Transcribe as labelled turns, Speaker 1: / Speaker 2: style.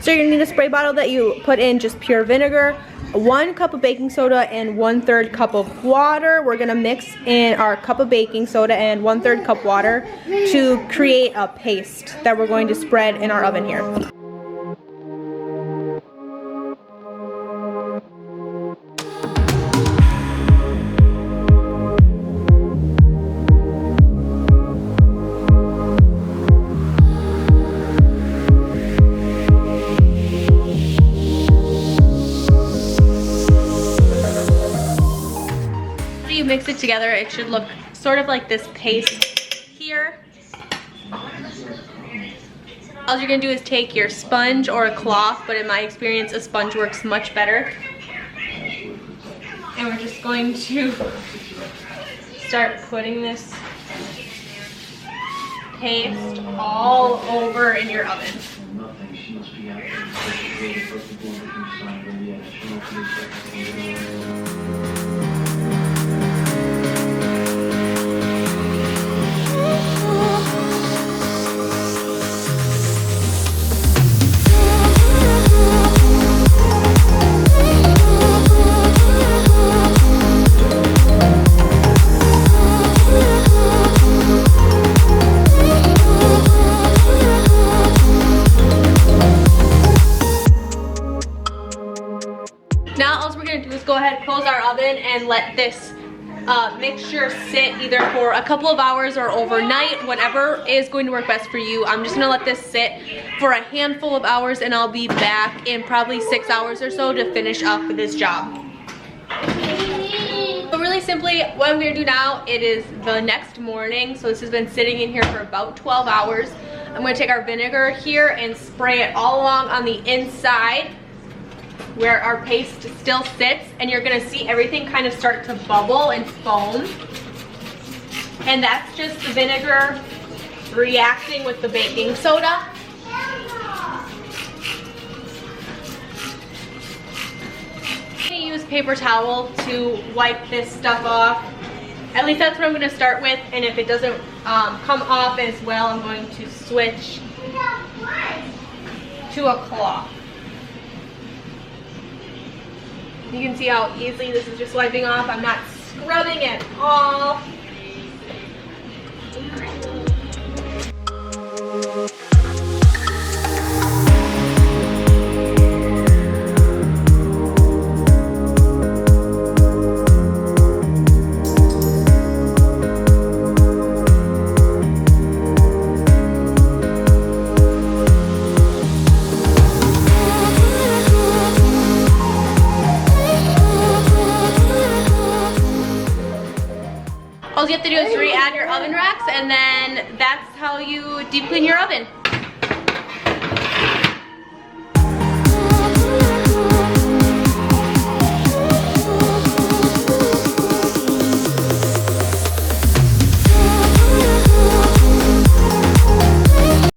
Speaker 1: So you're gonna need a spray bottle that you put in just pure vinegar, 1 cup of baking soda, and 1/3 cup of water. We're gonna mix in our cup of baking soda and 1/3 cup water to create a paste that we're going to spread in our oven here. You mix it together, it should look sort of like this paste here. All you're gonna do is take your sponge or a cloth, but in my experience a sponge works much better. And we're just going to start putting this paste all over in your oven. Now all we're going to do is go ahead, close our oven, and let this mixture sit either for a couple of hours or overnight, whatever is going to work best for you. I'm just going to let this sit for a handful of hours, and I'll be back in probably 6 hours or so to finish up this job. So really simply, what I'm going to do now, it is the next morning, so this has been sitting in here for about 12 hours. I'm going to take our vinegar here and spray it all along on the inside where our paste still sits, and you're gonna see everything kind of start to bubble and foam. And that's just the vinegar reacting with the baking soda. I'm gonna use paper towel to wipe this stuff off. At least that's what I'm gonna start with, and if it doesn't come off as well, I'm going to switch to a cloth. You can see how easily this is just wiping off. I'm not scrubbing at all. All you have to do is re-add your oven racks, and then that's how you deep clean your oven.